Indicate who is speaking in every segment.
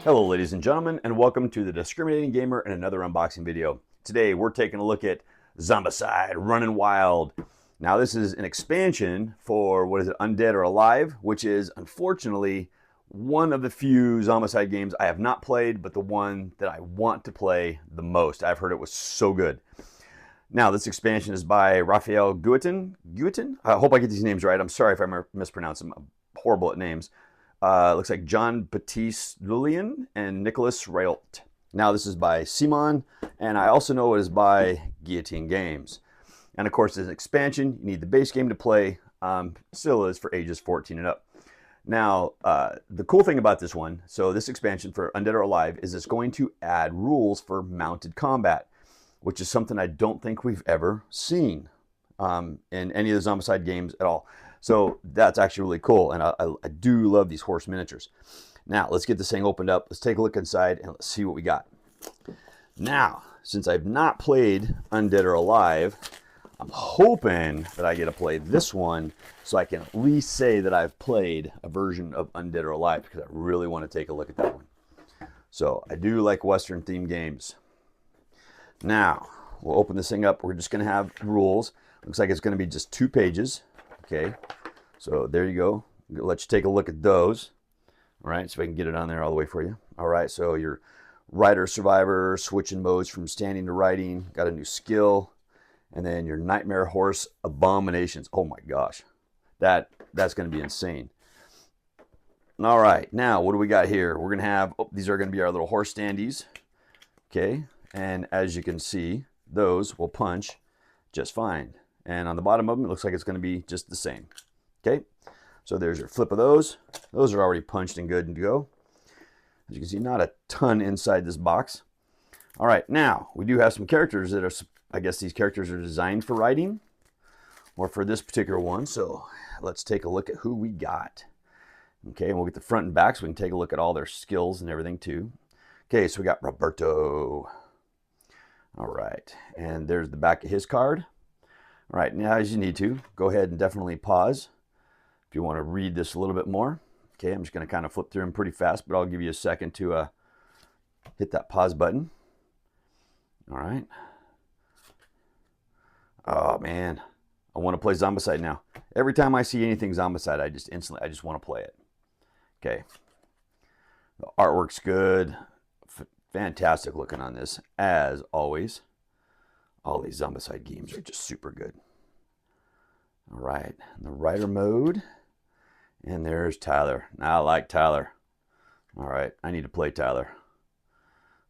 Speaker 1: Hello ladies and gentlemen, and welcome to the Discriminating Gamer and another unboxing video. Today we're taking a look at Zombicide Running Wild. Now this is an expansion for, what is it, Undead or Alive, which is unfortunately one of the few Zombicide games I have not played, but the one that I want to play the most. I've heard it was so good. Now this expansion is by Raphael Guetin. I hope I get these names right. I'm sorry if I mispronounce them. I'm horrible at names. Looks like John Baptiste Lullian and Nicholas Rayolt. Now this is by CMON, and I also know it is by Guillotine Games. And of course, as an expansion, you need the base game to play. Still is for ages 14 and up. Now, the cool thing about this one, so this expansion for Undead or Alive, is it's going to add rules for mounted combat, which is something I don't think we've ever seen in any of the Zombicide games at all. So that's actually really cool, and I do love these horse miniatures. Now, let's get this thing opened up. Let's take a look inside, and let's see what we got. Now, since I've not played Undead or Alive, I'm hoping that I get to play this one so I can at least say that I've played a version of Undead or Alive, because I really want to take a look at that one. So I do like Western-themed games. Now, we'll open this thing up. We're just going to have rules. Looks like it's going to be just 2 pages. Okay, so there you go. Let's take a look at those. All right, so I can get it on there all the way for you. All right, so your rider survivor, switching modes from standing to riding, got a new skill, and then your nightmare horse abominations. Oh my gosh, that's going to be insane. All right, now what do we got here? We're going to have, these are going to be our little horse standees. Okay, and as you can see, those will punch just fine. And on the bottom of them, it looks like it's going to be just the same. Okay, so there's your flip of those. Those are already punched and good to go. As you can see, not a ton inside this box. All right, now we do have some characters that are, I guess these characters are designed for riding, or for this particular one. So let's take a look at who we got. Okay, and we'll get the front and back so we can take a look at all their skills and everything too. Okay, so we got Roberto. All right, and there's the back of his card. All right, now as you need to, go ahead and definitely pause if you want to read this a little bit more. Okay, I'm just going to kind of flip through them pretty fast, but I'll give you a second to hit that pause button. All right. Oh man, I want to play Zombicide now. Every time I see anything Zombicide, I just want to play it. Okay. The artwork's good. Fantastic looking on this, as always. All these Zombicide games are just super good. All right, the rider mode. And there's Tyler. Now I like Tyler. All right, I need to play Tyler.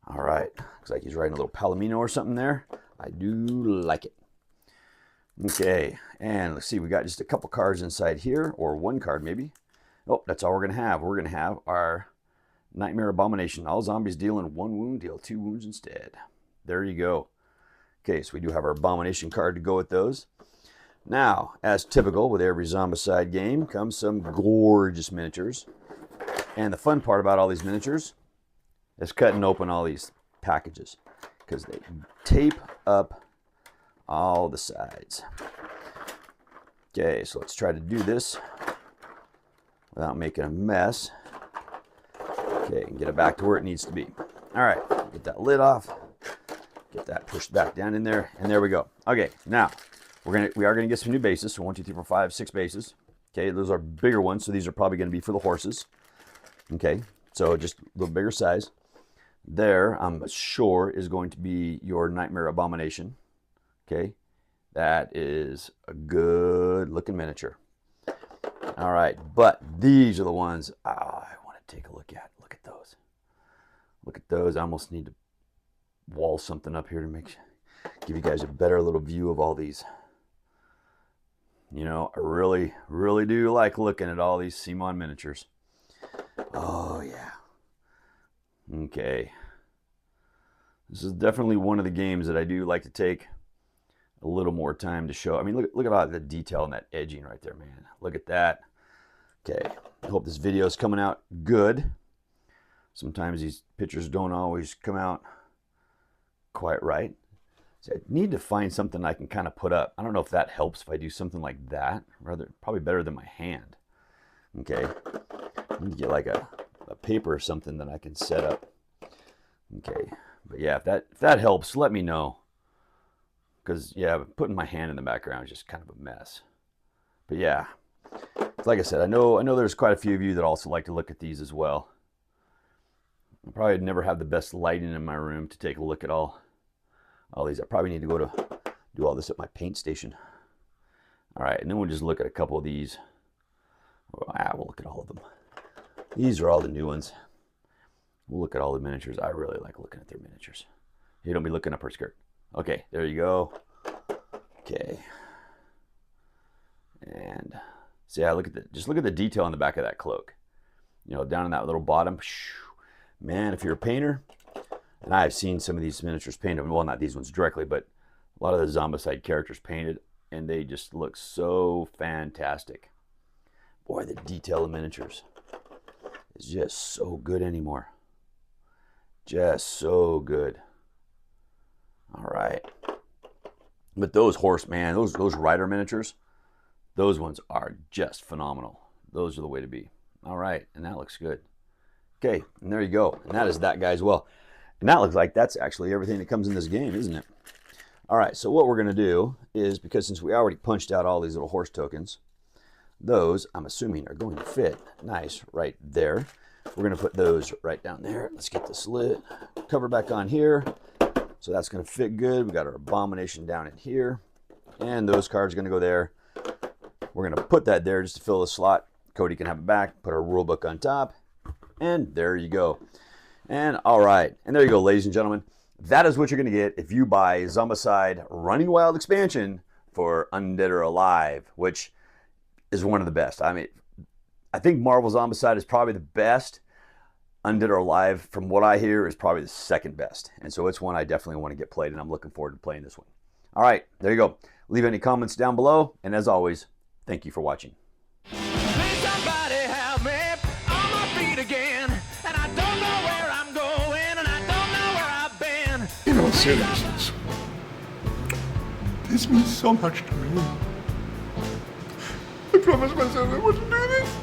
Speaker 1: All right, looks like he's riding a little Palomino or something there. I do like it. Okay, and let's see, we got just a couple cards inside here, or one card maybe. Oh, that's all we're gonna have. We're gonna have our Nightmare Abomination. All zombies dealing 1 wound, deal 2 wounds instead. There you go. Okay, so we do have our Abomination card to go with those. Now, as typical with every Zombicide game, comes some gorgeous miniatures. And the fun part about all these miniatures is cutting open all these packages, because they tape up all the sides. Okay, so let's try to do this without making a mess. Okay, and get it back to where it needs to be. All right, get that lid off. Get that pushed back down in there, and there we go. Okay, now we are gonna get some new bases. So 1, 2, 3, 4, 5, 6 bases. Okay, those are bigger ones, so these are probably going to be for the horses. Okay, so just a little bigger size. There, I'm sure, is going to be your Nightmare Abomination. Okay, that is a good looking miniature. All right, but these are the ones I want to take a look at. Look at those. Look at those. I almost need to wall something up here to give you guys a better little view of all these. You know, I really, really do like looking at all these CMON miniatures. Oh yeah. Okay. This is definitely one of the games that I do like to take a little more time to show. I mean, look at all the detail and that edging right there, man. Look at that. Okay. I hope this video is coming out good. Sometimes these pictures don't always come out quite right. So I need to find something I can kind of put up. I don't know if that helps if I do something like that. Probably better than my hand. Okay. I need to get like a a paper or something that I can set up. Okay, but yeah, if that helps, let me know. Because yeah, putting my hand in the background is just kind of a mess. But yeah, like I said, I know there's quite a few of you that also like to look at these as well. I probably never have the best lighting in my room to take a look at all these. I probably need to go to do all this at my paint station. All right, and then we'll just look at a couple of these. We'll look at all of them. These are all the new ones. We'll look at all the miniatures. I really like looking at their miniatures. You don't be looking up her skirt. Okay, there you go. Okay. And see, just look at the detail on the back of that cloak. You know, down in that little bottom. Man, if you're a painter, and I've seen some of these miniatures painted, well, not these ones directly, but a lot of the Zombicide characters painted, and they just look so fantastic. Boy, the detail of miniatures is just so good anymore. Just so good. All right. But those horse, man, those rider miniatures, those ones are just phenomenal. Those are the way to be. All right, and that looks good. Okay, and there you go. And that is that guy as well. And that looks like that's actually everything that comes in this game, isn't it? All right, so what we're going to do is, because since we already punched out all these little horse tokens, those, I'm assuming, are going to fit nice right there. We're going to put those right down there. Let's get this lid cover back on here. So that's going to fit good. We got our abomination down in here. And those cards are going to go there. We're going to put that there just to fill the slot. Cody can have it back. Put our rule book on top. And there you go. And all right. And there you go, ladies and gentlemen. That is what you're going to get if you buy Zombicide Running Wild expansion for Undead or Alive, which is one of the best. I mean, I think Marvel Zombicide is probably the best. Undead or Alive, from what I hear, is probably the second best. And so it's one I definitely want to get played, and I'm looking forward to playing this one. All right, there you go. Leave any comments down below. And as always, thank you for watching.
Speaker 2: Please somebody help me on my feet again. And I don't know where I'm going, and I don't know where I've been.
Speaker 3: In all seriousness, this means so much to me. I promised myself I wouldn't do this.